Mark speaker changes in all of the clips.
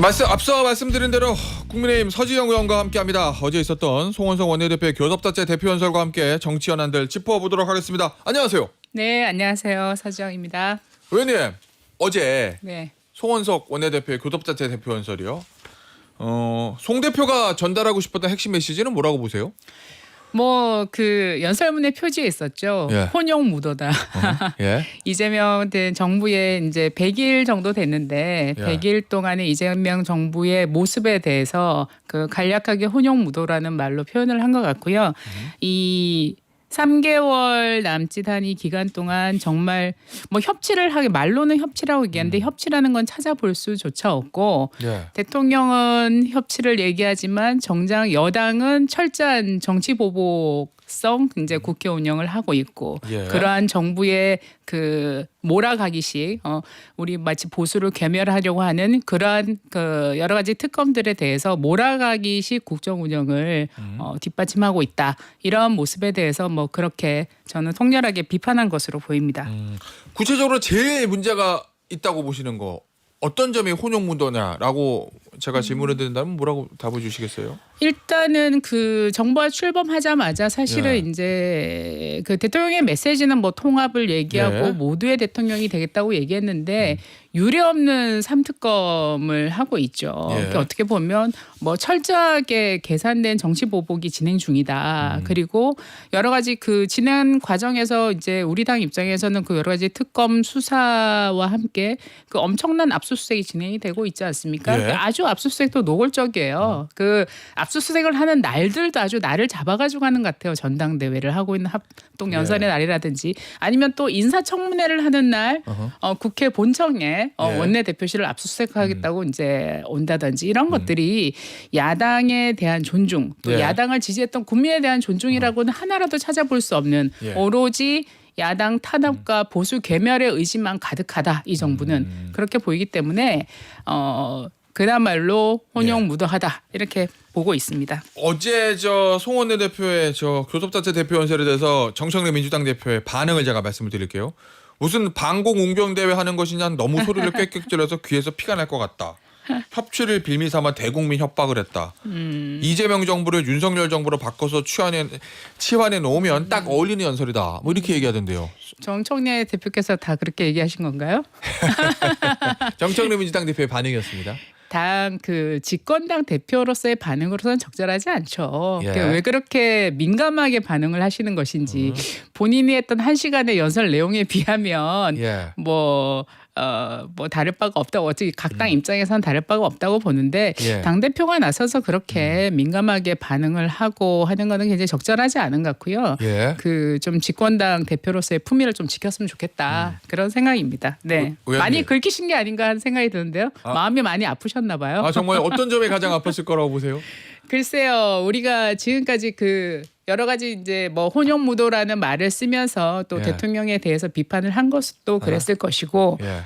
Speaker 1: 앞서 말씀드린 대로 국민의힘 서지영 의원과 함께합니다. 어제 있었던 송원석 원내대표의 교섭단체 대표연설과 함께 정치 현안들 짚어보도록 하겠습니다. 안녕하세요.
Speaker 2: 네, 안녕하세요. 서지영입니다.
Speaker 1: 의원님, 어제
Speaker 2: 네.
Speaker 1: 송원석 원내대표의 교섭단체 대표연설이요. 송 대표가 전달하고 싶었던 핵심 메시지는 뭐라고 보세요?
Speaker 2: 뭐 그 연설문의 표지에 있었죠.
Speaker 1: 예.
Speaker 2: 혼용 무도다.
Speaker 1: 예.
Speaker 2: 이재명 정부에 이제 100일 정도 됐는데
Speaker 1: 예.
Speaker 2: 100일 동안의 이재명 정부의 모습에 대해서 그 간략하게 혼용 무도라는 말로 표현을 한 것 같고요. 이 3개월 남짓한 이 기간 동안 정말 뭐 협치를 하게 말로는 협치라고 얘기하는데 협치라는 건 찾아볼 수조차 없고
Speaker 1: 예.
Speaker 2: 대통령은 협치를 얘기하지만 정작 여당은 철저한 정치 보복성 이제 국회 운영을 하고 있고
Speaker 1: 예.
Speaker 2: 그러한 정부의 그 몰아가기식 우리 마치 보수를 괴멸하려고 하는 그러한 그 여러 가지 특검들에 대해서 몰아가기식 국정 운영을 뒷받침하고 있다. 이런 모습에 대해서 뭐 그렇게 저는 통렬하게 비판한 것으로 보입니다.
Speaker 1: 구체적으로 제일 문제가 있다고 보시는 거 어떤 점이 혼용무도냐라고 제가 질문을 드린다면 뭐라고 답을 주시겠어요?
Speaker 2: 일단은 그 정부가 출범하자마자 사실은
Speaker 1: 예.
Speaker 2: 이제 그 대통령의 메시지는 뭐 통합을 얘기하고
Speaker 1: 예.
Speaker 2: 모두의 대통령이 되겠다고 얘기했는데 유례없는 삼특검을 하고 있죠.
Speaker 1: 예.
Speaker 2: 그러니까 어떻게 보면 뭐 철저하게 계산된 정치 보복이 진행 중이다. 그리고 여러 가지 그 진행 과정에서 이제 우리 당 입장에서는 그 여러 가지 특검 수사와 함께 그 엄청난 압수수색이 진행이 되고 있지 않습니까?
Speaker 1: 예.
Speaker 2: 아주 압수수색도 노골적이에요. 그 압수수색을 하는 날들도 아주 날을 잡아가지고 하는 것 같아요. 전당대회를 하고 있는 합동 연설의
Speaker 1: 예.
Speaker 2: 날이라든지 아니면 또 인사청문회를 하는 날 국회 본청에
Speaker 1: 예.
Speaker 2: 원내대표실을 압수수색하겠다고 이제 온다든지 이런 것들이 야당에 대한 존중 또
Speaker 1: 예.
Speaker 2: 야당을 지지했던 국민에 대한 존중이라고는 하나라도 찾아볼 수 없는
Speaker 1: 예.
Speaker 2: 오로지 야당 탄압과 보수 괴멸의 의지만 가득하다. 이 정부는 그렇게 보이기 때문에 그야말로 혼용무도하다 이렇게 보고 있습니다.
Speaker 1: 어제 송 원내대표의 교섭단체 대표연설에 대해서 정청래 민주당 대표의 반응을 제가 말씀을 드릴게요. 무슨 방공 웅병대회 하는 것이냐 너무 소리를 꽥꽥 질러서 귀에서 피가 날 것 같다. 협치를 빌미 삼아 대국민 협박을 했다. 이재명 정부를 윤석열 정부로 바꿔서 치환해 놓으면 딱 어울리는 연설이다. 뭐 이렇게 얘기하던데요.
Speaker 2: 정청래 대표께서 다 그렇게 얘기하신 건가요?
Speaker 1: 정청래 민주당 대표의 반응이었습니다.
Speaker 2: 당 그 집권당 대표로서의 반응으로서는 적절하지 않죠.
Speaker 1: 예.
Speaker 2: 왜 그렇게 민감하게 반응을 하시는 것인지 본인이 했던 1시간의 연설 내용에 비하면
Speaker 1: 예.
Speaker 2: 뭐 다를 바가 없다고 어차피 각 당 입장에서는 다를 바가 없다고 보는데
Speaker 1: 예.
Speaker 2: 당 대표가 나서서 그렇게 민감하게 반응을 하고 하는 거는 굉장히 적절하지 않은 것 같고요.
Speaker 1: 예.
Speaker 2: 그 좀 집권당 대표로서의 품위를 좀 지켰으면 좋겠다 그런 생각입니다. 네,
Speaker 1: 의원님.
Speaker 2: 많이 긁히신 게 아닌가 하는 생각이 드는데요. 마음이 많이 아프셨나 봐요.
Speaker 1: 아 정말 어떤 점이 가장 아팠을 거라고 보세요?
Speaker 2: 글쎄요, 우리가 지금까지 그 여러 가지 이제 뭐 혼용무도라는 말을 쓰면서 또
Speaker 1: 예.
Speaker 2: 대통령에 대해서 비판을 한 것도 그랬을 것이고.
Speaker 1: 예.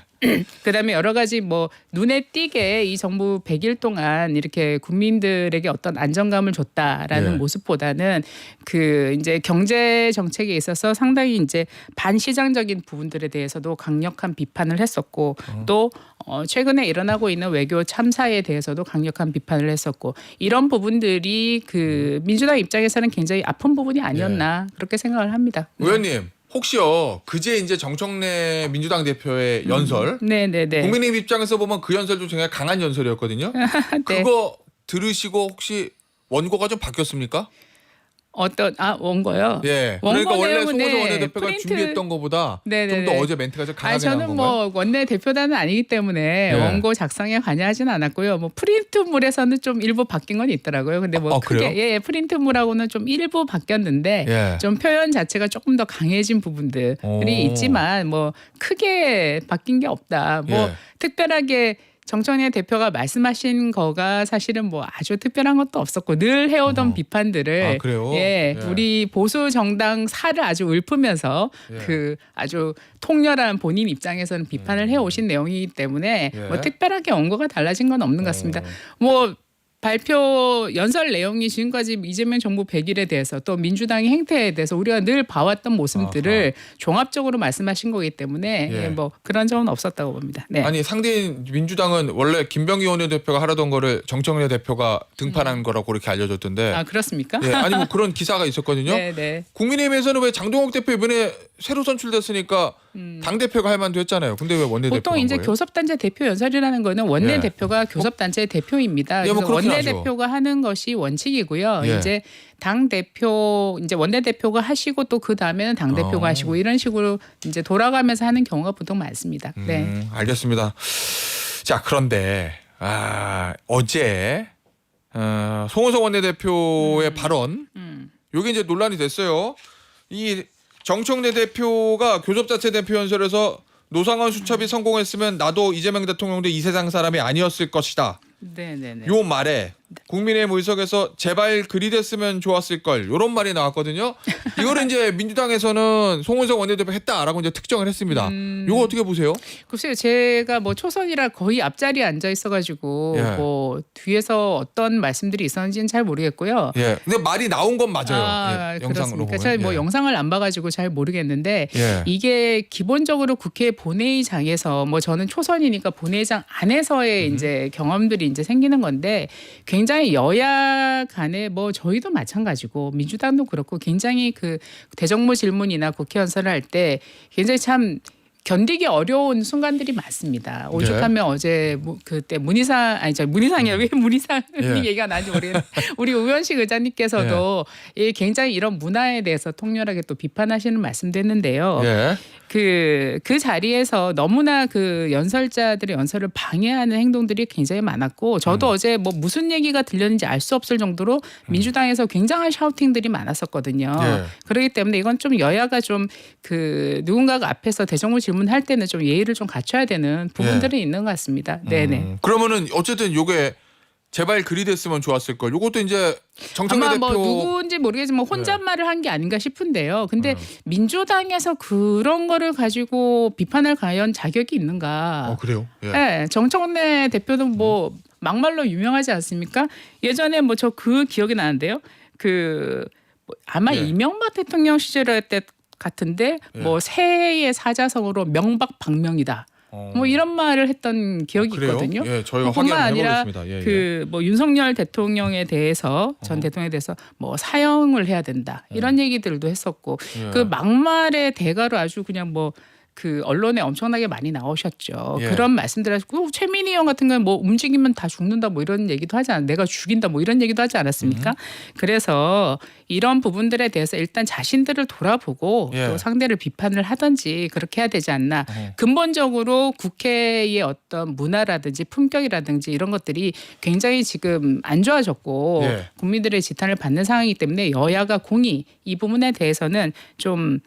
Speaker 2: 그다음에 여러 가지 뭐 눈에 띄게 이 정부 100일 동안 이렇게 국민들에게 어떤 안정감을 줬다라는
Speaker 1: 예.
Speaker 2: 모습보다는 그 이제 경제 정책에 있어서 상당히 이제 반시장적인 부분들에 대해서도 강력한 비판을 했었고 또 최근에 일어나고 있는 외교 참사에 대해서도 강력한 비판을 했었고 이런 부분들이 그 민주당 입장에서는 굉장히 아픈 부분이 아니었나 그렇게 생각을 합니다.
Speaker 1: 의원님 혹시요 그제 이제 정청래 민주당 대표의 연설
Speaker 2: 네네네.
Speaker 1: 국민의힘 입장에서 보면 그 연설도 굉장히 강한 연설이었거든요.
Speaker 2: 네.
Speaker 1: 그거 들으시고 혹시 원고가 좀 바뀌었습니까?
Speaker 2: 원고요?
Speaker 1: 예.
Speaker 2: 원고
Speaker 1: 그러니까 원래
Speaker 2: 내용은
Speaker 1: 송원석
Speaker 2: 네,
Speaker 1: 원내대표가
Speaker 2: 프린트-
Speaker 1: 준비했던 것보다
Speaker 2: 네네네.
Speaker 1: 좀 더 어제 멘트가 좀 강하게 나온
Speaker 2: 저는
Speaker 1: 건가요?
Speaker 2: 뭐 원내 대표단은 아니기 때문에
Speaker 1: 네.
Speaker 2: 원고 작성에 관여하지는 않았고요. 뭐 프린트물에서는 좀 일부 바뀐 건 있더라고요. 근데 뭐 크게
Speaker 1: 그래요?
Speaker 2: 프린트물하고는 좀 일부 바뀌었는데
Speaker 1: 예.
Speaker 2: 좀 표현 자체가 조금 더 강해진 부분들이
Speaker 1: 오.
Speaker 2: 있지만 뭐 크게 바뀐 게 없다. 뭐
Speaker 1: 예.
Speaker 2: 특별하게 정청래 대표가 말씀하신 거가 사실은 뭐 아주 특별한 것도 없었고 늘 해오던 비판들을
Speaker 1: 아, 그래요? 예.
Speaker 2: 우리 보수 정당 살을 아주 읊으면서
Speaker 1: 예.
Speaker 2: 그 아주 통렬한 본인 입장에서는 비판을 해오신 내용이기 때문에
Speaker 1: 예.
Speaker 2: 뭐 특별하게 원고가 달라진 건 없는 것 같습니다. 뭐 발표 연설 내용이 지금까지 이재명 정부 100일에 대해서 또 민주당의 행태에 대해서 우리가 늘 봐왔던 모습들을 종합적으로 말씀하신 거기 때문에
Speaker 1: 예.
Speaker 2: 뭐 그런 점은 없었다고 봅니다. 네.
Speaker 1: 아니 상대인 민주당은 원래 김병기 원내대표가 하려던 거를 정청래 대표가 등판한 거라고 그렇게 알려졌던데.
Speaker 2: 아 그렇습니까?
Speaker 1: 예, 아니 뭐 그런 기사가 있었거든요.
Speaker 2: 네, 네.
Speaker 1: 국민의힘에서는 왜 장동욱 대표 이번에 새로 선출됐으니까 당 대표가 할 만도 했잖아요. 근데 왜 원내대표가
Speaker 2: 보통
Speaker 1: 한
Speaker 2: 이제
Speaker 1: 거예요?
Speaker 2: 교섭단체 대표 연설이라는 거는 원내
Speaker 1: 예.
Speaker 2: 대표가 교섭단체 대표입니다.
Speaker 1: 예, 뭐
Speaker 2: 그래서
Speaker 1: 그렇긴
Speaker 2: 원내
Speaker 1: 하죠.
Speaker 2: 대표가 하는 것이 원칙이고요.
Speaker 1: 예.
Speaker 2: 이제 당 대표 이제 원내 대표가 하시고 또 그 다음에는 당 대표가 하시고 이런 식으로 이제 돌아가면서 하는 경우가 보통 많습니다. 네.
Speaker 1: 알겠습니다. 자 그런데 어제 송은석 원내대표의 발언 이게 이제 논란이 됐어요. 이 정청래 대표가 교섭자체 대표 연설에서 노상원 수첩이 성공했으면 나도 이재명 대통령도 이 세상 사람이 아니었을 것이다.
Speaker 2: 네네네.
Speaker 1: 요 말에 국민의힘 의석에서 제발 그리 됐으면 좋았을 걸 이런 말이 나왔거든요. 이거를 이제 민주당에서는 송은석 원내대표 했다라고 이제 특정을 했습니다. 이거 어떻게 보세요?
Speaker 2: 글쎄요, 제가 뭐 초선이라 거의 앞자리에 앉아 있어가지고
Speaker 1: 예.
Speaker 2: 뭐 뒤에서 어떤 말씀들이 있었는지는 잘 모르겠고요.
Speaker 1: 예, 근데 말이 나온 건 맞아요. 예, 영상으로
Speaker 2: 그렇습니까?
Speaker 1: 보면.
Speaker 2: 제가 뭐
Speaker 1: 예.
Speaker 2: 영상을 안 봐가지고 잘 모르겠는데
Speaker 1: 예.
Speaker 2: 이게 기본적으로 국회 본회의장에서 뭐 저는 초선이니까 본회의장 안에서의 이제 경험들이 이제 생기는 건데 굉장히 여야 간에 뭐 저희도 마찬가지고 민주당도 그렇고 굉장히 그 대정부 질문이나 국회 연설을 할 때 굉장히 참 견디기 어려운 순간들이 많습니다. 오죽하면 어제 그때 문희상이야 왜 문희상
Speaker 1: 예.
Speaker 2: 얘기가 나는지 모르겠는데 우리 우현식 의장님께서도 이 굉장히 이런 문화에 대해서 통렬하게 또 비판하시는 말씀도 했는데요.
Speaker 1: 예.
Speaker 2: 그 자리에서 너무나 그 연설자들의 연설을 방해하는 행동들이 굉장히 많았고 저도 어제 뭐 무슨 얘기가 들렸는지 알 수 없을 정도로 민주당에서 굉장한 샤우팅들이 많았었거든요.
Speaker 1: 예.
Speaker 2: 그렇기 때문에 이건 좀 여야가 좀 그 누군가가 앞에서 대정부 질문할 때는 좀 예의를 좀 갖춰야 되는 부분들이 있는 것 같습니다. 네네.
Speaker 1: 그러면은 어쨌든 요게 제발 그리 됐으면 좋았을 걸. 요것도 이제 정청래
Speaker 2: 아마
Speaker 1: 대표
Speaker 2: 뭐 누구인지 모르겠지만 혼잣말을 한 게 아닌가 싶은데요. 근데 민주당에서 그런 거를 가지고 비판할 과연 자격이 있는가?
Speaker 1: 그래요? 예.
Speaker 2: 네, 정청래 대표도 뭐 막말로 유명하지 않습니까? 예전에 뭐 저 그 기억이 나는데요. 그 아마
Speaker 1: 예.
Speaker 2: 이명박 대통령 시절 때 같은데 뭐 새해의 사자성어로 명박방명이다. 뭐 이런 말을 했던 기억이
Speaker 1: 그래요?
Speaker 2: 있거든요.
Speaker 1: 예, 저희가
Speaker 2: 뿐만 아니라
Speaker 1: 확인해보겠습니다. 예, 예.
Speaker 2: 그 뭐 윤석열 대통령에 대해서 전 대통령에 대해서 뭐 사형을 해야 된다 이런 얘기들도 했었고
Speaker 1: 예.
Speaker 2: 그 막말의 대가로 아주 그냥 뭐 그 언론에 엄청나게 많이 나오셨죠.
Speaker 1: 예.
Speaker 2: 그런 말씀들 하시고 최민희 의원 같은 경우는 뭐 움직이면 다 죽는다 뭐 이런 얘기도 하지 않았 내가 죽인다 뭐 이런 얘기도 하지 않았습니까? 그래서 이런 부분들에 대해서 일단 자신들을 돌아보고
Speaker 1: 예.
Speaker 2: 또 상대를 비판을 하든지 그렇게 해야 되지 않나. 근본적으로 국회의 어떤 문화라든지 품격이라든지 이런 것들이 굉장히 지금 안 좋아졌고
Speaker 1: 예.
Speaker 2: 국민들의 지탄을 받는 상황이기 때문에 여야가 공히 이 부분에 대해서는 좀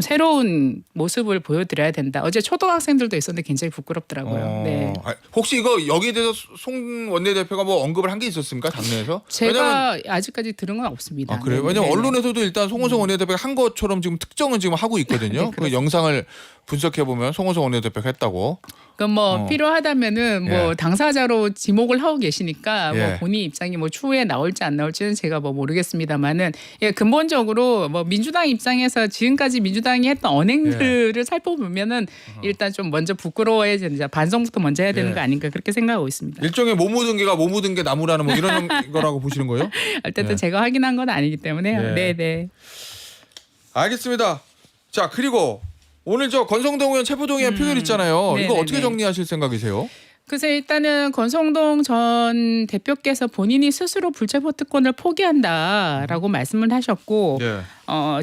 Speaker 2: 새로운 모습을 보여드려야 된다. 어제 초등학생들도 있었는데 굉장히 부끄럽더라고요. 네.
Speaker 1: 혹시 이거 여기에 대해서 송 원내대표가 뭐 언급을 한 게 있었습니까 당내에서?
Speaker 2: 제가 아직까지 들은 건 없습니다.
Speaker 1: 그래요?
Speaker 2: 네,
Speaker 1: 왜냐면
Speaker 2: 네, 네.
Speaker 1: 언론에서도 일단 송은석 원내대표가 한 것처럼 지금 특정은 지금 하고 있거든요. 그 영상을 분석해 보면 송은석 원내대표가 했다고.
Speaker 2: 그럼 뭐 필요하다면은 뭐
Speaker 1: 예.
Speaker 2: 당사자로 지목을 하고 계시니까
Speaker 1: 예.
Speaker 2: 뭐 본인 입장이 뭐 추후에 나올지 안 나올지는 제가 뭐 모르겠습니다만은 예, 근본적으로 뭐 민주당 입장에서 지금까지 민주당이 했던 언행들을 살펴보면은 일단 좀 먼저 부끄러워해야 된다. 반성부터 먼저 해야 되는
Speaker 1: 예.
Speaker 2: 거 아닌가 그렇게 생각하고 있습니다.
Speaker 1: 일종의 못 묻은 개가 못 묻은 게 나무라는 뭐 이런 거라고 보시는 거예요?
Speaker 2: 어쨌든
Speaker 1: 예.
Speaker 2: 제가 확인한 건 아니기 때문에요.
Speaker 1: 예.
Speaker 2: 네네.
Speaker 1: 알겠습니다. 자 그리고 오늘 저 권성동 의원 체포동의안 표결 있잖아요. 이거
Speaker 2: 네네네.
Speaker 1: 어떻게 정리하실 생각이세요?
Speaker 2: 그래서 일단은 권성동 전 대표께서 본인이 스스로 불체포 특권을 포기한다라고 말씀을 하셨고
Speaker 1: 예.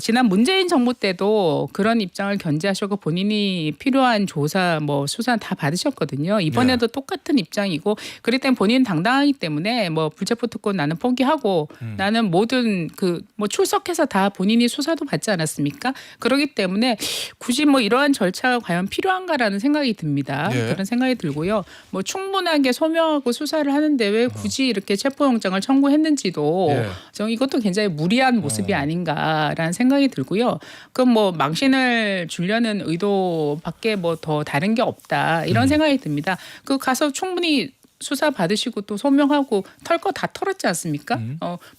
Speaker 2: 지난 문재인 정부 때도 그런 입장을 견지하셨고 본인이 필요한 조사 뭐 수사 다 받으셨거든요. 이번에도 똑같은 입장이고 그렇기 때문에 본인 당당하기 때문에 뭐 불체포 특권 나는 포기하고 나는 모든 그 뭐 출석해서 다 본인이 수사도 받지 않았습니까? 그렇기 때문에 굳이 뭐 이러한 절차가 과연 필요한가라는 생각이 듭니다.
Speaker 1: 예.
Speaker 2: 그런 생각이 들고요. 뭐 충분하게 소명하고 수사를 하는데 왜 굳이 이렇게 체포영장을 청구했는지도
Speaker 1: 예.
Speaker 2: 저는 이것도 굉장히 무리한 모습이 아닌가라는 생각이 들고요. 그럼 뭐 망신을 주려는 의도밖에 뭐 더 다른 게 없다 이런 생각이 듭니다. 그 가서 충분히 수사 받으시고 또 소명하고 털 거 다 털었지 않습니까?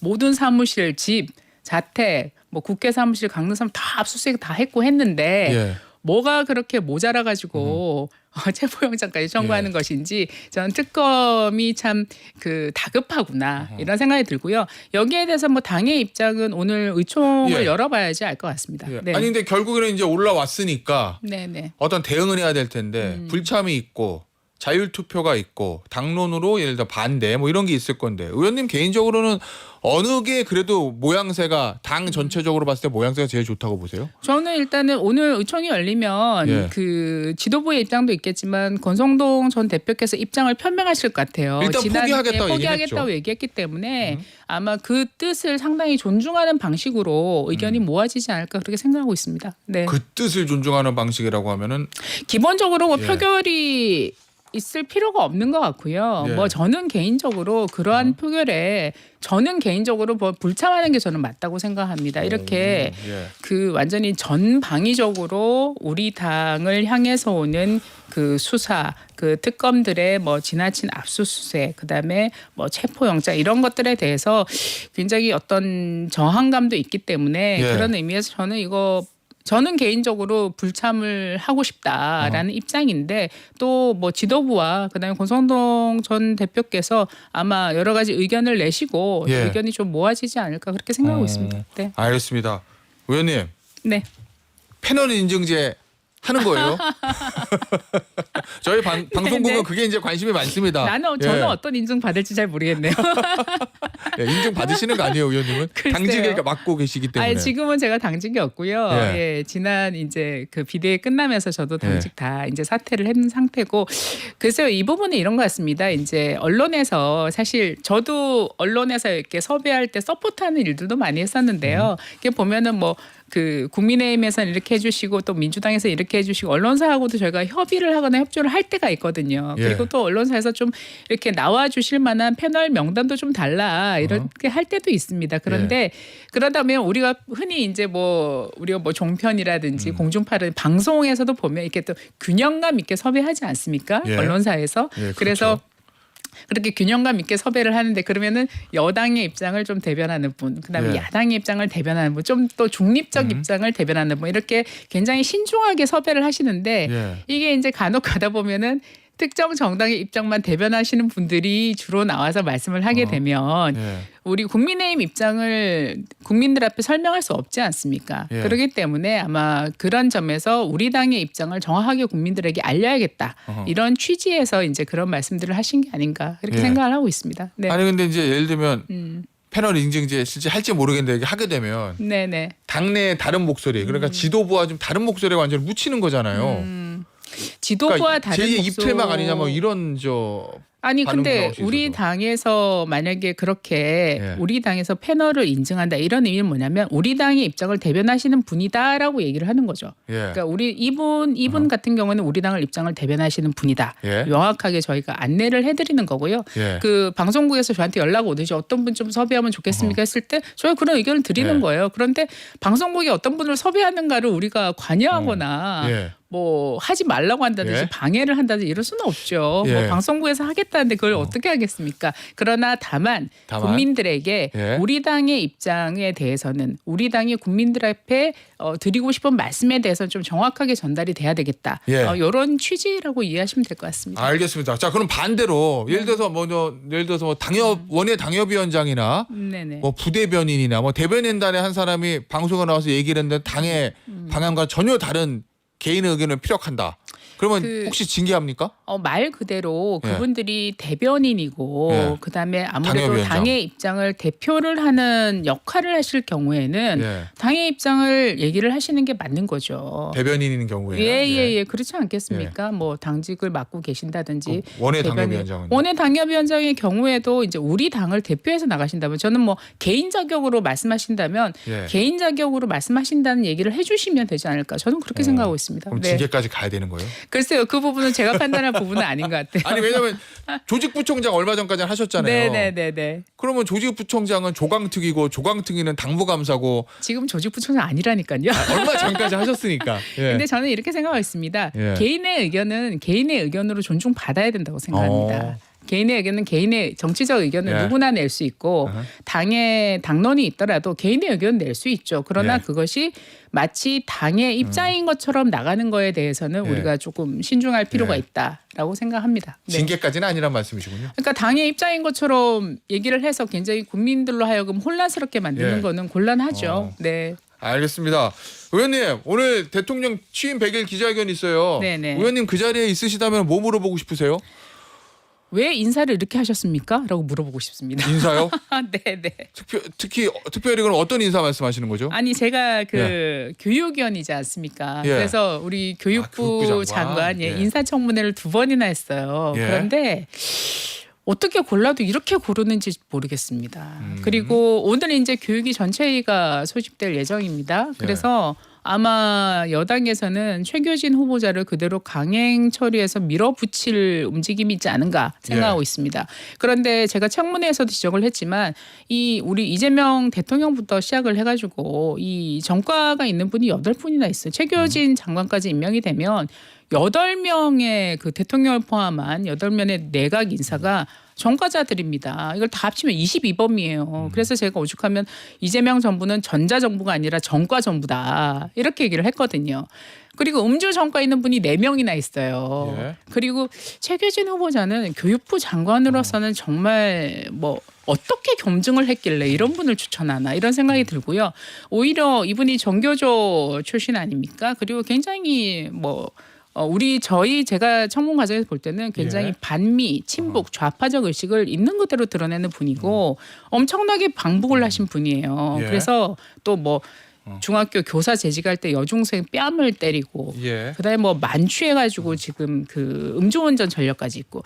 Speaker 2: 모든 사무실, 집, 자택, 뭐 국회 사무실, 강릉 사무실 다 압수수색 다 했고 했는데
Speaker 1: 예.
Speaker 2: 뭐가 그렇게 모자라 가지고 체포영장까지 청구하는 것인지 저는 특검이 참 그 다급하구나 이런 생각이 들고요. 여기에 대해서 뭐 당의 입장은 오늘 의총을
Speaker 1: 예.
Speaker 2: 열어봐야지 알 것 같습니다.
Speaker 1: 예.
Speaker 2: 네.
Speaker 1: 아니 근데 결국에는 이제 올라왔으니까
Speaker 2: 네네.
Speaker 1: 어떤 대응을 해야 될 텐데 불참이 있고 자율투표가 있고 당론으로 예를 들어 반대 뭐 이런 게 있을 건데 의원님 개인적으로는 어느 게 그래도 모양새가 당 전체적으로 봤을 때 모양새가 제일 좋다고 보세요?
Speaker 2: 저는 일단은 오늘 의총이 열리면
Speaker 1: 예.
Speaker 2: 그 지도부의 입장도 있겠지만 권성동 전 대표께서 입장을 표명하실 것 같아요.
Speaker 1: 일단 포기하겠다고
Speaker 2: 포기하겠다고 얘기했기 때문에 아마 그 뜻을 상당히 존중하는 방식으로 의견이 모아지지 않을까 그렇게 생각하고 있습니다. 네.
Speaker 1: 그 뜻을 존중하는 방식이라고 하면은
Speaker 2: 기본적으로 뭐
Speaker 1: 예.
Speaker 2: 표결이 있을 필요가 없는 것 같고요.
Speaker 1: 예.
Speaker 2: 뭐 저는 개인적으로 그러한 표결에 저는 개인적으로 뭐 불참하는 게 저는 맞다고 생각합니다. 이렇게
Speaker 1: 예.
Speaker 2: 그 완전히 전방위적으로 우리 당을 향해서 오는 그 수사, 그 특검들의 뭐 지나친 압수수색, 그다음에 뭐 체포영장 이런 것들에 대해서 굉장히 어떤 저항감도 있기 때문에
Speaker 1: 예.
Speaker 2: 그런 의미에서 저는 개인적으로 불참을 하고 싶다라는 입장인데 또 뭐 지도부와 그다음에 권성동 전 대표께서 아마 여러 가지 의견을 내시고
Speaker 1: 예.
Speaker 2: 의견이 좀 모아지지 않을까 그렇게 생각하고 있습니다. 네.
Speaker 1: 알겠습니다. 의원님
Speaker 2: 네.
Speaker 1: 패널 인증제 하는 거예요? 저희 방송국은
Speaker 2: 네.
Speaker 1: 그게 이제 관심이 많습니다.
Speaker 2: 저는
Speaker 1: 예.
Speaker 2: 어떤 인증 받을지 잘 모르겠네요.
Speaker 1: 예, 인증 받으시는 거 아니에요, 의원님은?
Speaker 2: 글쎄요.
Speaker 1: 당직을 맡고 계시기 때문에.
Speaker 2: 아니, 지금은 제가 당직이 없고요.
Speaker 1: 예.
Speaker 2: 예, 지난 이제 그 비대위 끝나면서 저도 당직 다 이제 사퇴를 했는 상태고 그래서 이 부분은 이런 것 같습니다. 이제 언론에서 사실 저도 언론에서 이렇게 섭외할 때 서포트하는 일들도 많이 했었는데요. 이게 보면은 뭐 그 국민의힘에서는 이렇게 해주시고 또 민주당에서 이렇게 해주시고 언론사하고도 저희가 협의를 하거나 협조를 할 때가 있거든요.
Speaker 1: 예.
Speaker 2: 그리고 또 언론사에서 좀 이렇게 나와주실 만한 패널 명단도 좀 달라 이렇게 할 때도 있습니다. 그런데 그러다면 우리가 흔히 이제 뭐 우리가 뭐 종편이라든지 공중파를 방송에서도 보면 이렇게 또 균형감 있게 섭외하지 않습니까?
Speaker 1: 예.
Speaker 2: 언론사에서.
Speaker 1: 예, 그렇죠.
Speaker 2: 그래서 그렇게 균형감 있게 섭외를 하는데 그러면은 여당의 입장을 좀 대변하는 분, 그다음에
Speaker 1: 예.
Speaker 2: 야당의 입장을 대변하는 분, 좀 또 중립적 입장을 대변하는 분 이렇게 굉장히 신중하게 섭외를 하시는데
Speaker 1: 예.
Speaker 2: 이게 이제 간혹 가다 보면은 특정 정당의 입장만 대변하시는 분들이 주로 나와서 말씀을 하게 되면
Speaker 1: 예.
Speaker 2: 우리 국민의힘 입장을 국민들 앞에 설명할 수 없지 않습니까?
Speaker 1: 예.
Speaker 2: 그렇기 때문에 아마 그런 점에서 우리 당의 입장을 정확하게 국민들에게 알려야겠다. 이런 취지에서 이제 그런 말씀들을 하신 게 아닌가 이렇게
Speaker 1: 예.
Speaker 2: 생각을 하고 있습니다. 네.
Speaker 1: 아니 근데 이제 예를 들면 패널 인증제 실제 할지 모르겠는데 이게 하게 되면
Speaker 2: 네네.
Speaker 1: 당내의 다른 목소리 그러니까 지도부와 좀 다른 목소리가 완전히 묻히는 거잖아요.
Speaker 2: 지도부와
Speaker 1: 그러니까
Speaker 2: 다른
Speaker 1: 제2의
Speaker 2: 목소-
Speaker 1: 입틀막 아니냐 뭐 이런 저
Speaker 2: 아니
Speaker 1: 반응도
Speaker 2: 근데
Speaker 1: 나올 수
Speaker 2: 우리
Speaker 1: 있어서.
Speaker 2: 당에서 만약에 그렇게
Speaker 1: 예.
Speaker 2: 우리 당에서 패널을 인증한다 이런 의미는 뭐냐면 우리 당의 입장을 대변하시는 분이다라고 얘기를 하는 거죠.
Speaker 1: 예.
Speaker 2: 그러니까 우리 이분 같은 경우는 우리 당을 입장을 대변하시는 분이다.
Speaker 1: 예.
Speaker 2: 명확하게 저희가 안내를 해드리는 거고요.
Speaker 1: 예.
Speaker 2: 그 방송국에서 저한테 연락 오듯이 어떤 분 좀 섭외하면 좋겠습니까 했을 때 저희가 그런 의견을 드리는
Speaker 1: 예.
Speaker 2: 거예요. 그런데 방송국이 어떤 분을 섭외하는가를 우리가 관여하거나
Speaker 1: 예.
Speaker 2: 뭐 하지 말라고 한다든지
Speaker 1: 예.
Speaker 2: 방해를 한다든지 이럴 수는 없죠.
Speaker 1: 예.
Speaker 2: 뭐 방송국에서 하겠다는데 그걸 어떻게 하겠습니까? 그러나 다만 국민들에게
Speaker 1: 예.
Speaker 2: 우리 당의 입장에 대해서는 우리 당이 국민들 앞에 드리고 싶은 말씀에 대해서는 좀 정확하게 전달이 돼야 되겠다.
Speaker 1: 예.
Speaker 2: 이런 취지라고 이해하시면 될 것 같습니다.
Speaker 1: 알겠습니다. 자 그럼 반대로 예를 들어서 뭐 당협 원외 당협위원장이나
Speaker 2: 네네.
Speaker 1: 뭐 부대변인이나 뭐 대변인단의 한 사람이 방송에 나와서 얘기를 했는데 당의 방향과 전혀 다른 개인의 의견을 피력한다. 그러면 혹시 징계합니까?
Speaker 2: 말 그대로
Speaker 1: 예.
Speaker 2: 그분들이 대변인이고
Speaker 1: 예.
Speaker 2: 그다음에 아무래도
Speaker 1: 당협위원장.
Speaker 2: 당의 입장을 대표를 하는 역할을 하실 경우에는
Speaker 1: 예.
Speaker 2: 당의 입장을 얘기를 하시는 게 맞는 거죠.
Speaker 1: 대변인인 경우에
Speaker 2: 예예예 그렇지 않겠습니까? 뭐 당직을 맡고 계신다든지
Speaker 1: 원외
Speaker 2: 대변인.
Speaker 1: 당협위원장은
Speaker 2: 원외 당협위원장의 경우에도 이제 우리 당을 대표해서 나가신다면 저는 뭐 개인 자격으로 말씀하신다면
Speaker 1: 예.
Speaker 2: 개인 자격으로 말씀하신다는 얘기를 해주시면 되지 않을까 저는 그렇게 생각하고 있습니다.
Speaker 1: 그럼
Speaker 2: 네.
Speaker 1: 징계까지 가야 되는 거예요?
Speaker 2: 글쎄요 그 부분은 제가 판단할 부분은 아닌 것 같아요.
Speaker 1: 아니 왜냐면 조직부총장 얼마 전까지 하셨잖아요.
Speaker 2: 네네네네.
Speaker 1: 그러면 조직부총장은 조강특위고 조강특위는 당무감사고
Speaker 2: 지금 조직부총장 아니라니까요.
Speaker 1: 얼마 전까지 하셨으니까. 예.
Speaker 2: 근데 저는 이렇게 생각하고 있습니다.
Speaker 1: 예.
Speaker 2: 개인의 의견은 개인의 의견으로 존중받아야 된다고 생각합니다. 개인의 의견은 개인의 정치적 의견은
Speaker 1: 예.
Speaker 2: 누구나 낼 수 있고
Speaker 1: 어허.
Speaker 2: 당의 당론이 있더라도 개인의 의견은 낼 수 있죠. 그러나
Speaker 1: 예.
Speaker 2: 그것이 마치 당의 입장인 것처럼 나가는 거에 대해서는
Speaker 1: 예.
Speaker 2: 우리가 조금 신중할 필요가
Speaker 1: 예.
Speaker 2: 있다라고 생각합니다. 네.
Speaker 1: 징계까지는 아니란 말씀이시군요.
Speaker 2: 그러니까 당의 입장인 것처럼 얘기를 해서 굉장히 국민들로 하여금 혼란스럽게 만드는
Speaker 1: 예.
Speaker 2: 거는 곤란하죠.
Speaker 1: 어.
Speaker 2: 네.
Speaker 1: 알겠습니다. 의원님 오늘 대통령 취임 100일 기자회견 있어요.
Speaker 2: 네네.
Speaker 1: 의원님 그 자리에 있으시다면 뭐 물어보고 싶으세요?
Speaker 2: 왜 인사를 이렇게 하셨습니까? 라고 물어보고 싶습니다.
Speaker 1: 인사요?
Speaker 2: 네네.
Speaker 1: 특별히 그럼 어떤 인사 말씀하시는 거죠?
Speaker 2: 아니 제가 그 교육위원이지 않습니까?
Speaker 1: 예.
Speaker 2: 그래서 우리 교육부
Speaker 1: 교육부
Speaker 2: 장관,
Speaker 1: 장관. 예.
Speaker 2: 인사청문회를 2번이나 했어요.
Speaker 1: 예.
Speaker 2: 그런데 어떻게 골라도 이렇게 고르는지 모르겠습니다.
Speaker 1: 음.
Speaker 2: 그리고 오늘 이제 교육위 전체회의가 소집될 예정입니다. 그래서 아마 여당에서는 최규진 후보자를 그대로 강행 처리해서 밀어붙일 움직임이 있지 않은가 생각하고 있습니다. 그런데 제가 청문회에서도 지적을 했지만 이 우리 이재명 대통령부터 시작을 해가지고 이 전과가 있는 분이 8분이나 있어요. 최규진 장관까지 임명이 되면 8명의 그 대통령을 포함한 8명의 내각 인사가 전과자들입니다. 이걸 다 합치면 22범이에요. 그래서 제가 오죽하면 이재명 정부는 전자정부가 아니라 전과정부다. 이렇게 얘기를 했거든요. 그리고 음주 전과 있는 분이 4명이나 있어요.
Speaker 1: 예.
Speaker 2: 그리고 최규진 후보자는 교육부 장관으로서는 정말 뭐 어떻게 겸증을 했길래 이런 분을 추천하나 이런 생각이 들고요. 오히려 이분이 정교조 출신 아닙니까? 그리고 굉장히 뭐 제가 청문 과정에서 볼 때는 굉장히
Speaker 1: 예.
Speaker 2: 반미, 친북, 좌파적 의식을 있는 그대로 드러내는 분이고 엄청나게 방북을 하신 분이에요.
Speaker 1: 예.
Speaker 2: 그래서 또 뭐 중학교 교사 재직할 때 여중생 뺨을 때리고
Speaker 1: 예.
Speaker 2: 그다음에 뭐 만취해가지고 지금 그 음주운전 전력까지 있고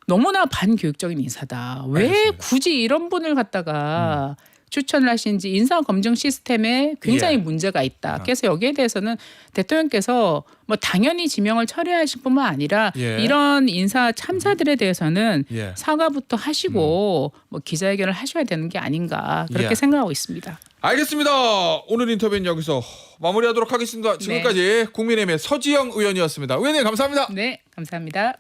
Speaker 2: 너무나 반교육적인 인사다. 왜
Speaker 1: 알겠습니다.
Speaker 2: 굳이 이런 분을 갖다가 추천을 하시는지 인사 검증 시스템에 굉장히
Speaker 1: 예.
Speaker 2: 문제가 있다. 그래서 여기에 대해서는 대통령께서 뭐 당연히 지명을 처리하실 뿐만 아니라
Speaker 1: 예.
Speaker 2: 이런 인사 참사들에 대해서는
Speaker 1: 예.
Speaker 2: 사과부터 하시고 뭐 기자회견을 하셔야 되는 게 아닌가 그렇게
Speaker 1: 예.
Speaker 2: 생각하고 있습니다.
Speaker 1: 알겠습니다. 오늘 인터뷰는 여기서 마무리하도록 하겠습니다. 지금까지 국민의힘의 서지영 의원이었습니다. 의원님 감사합니다.
Speaker 2: 네, 감사합니다.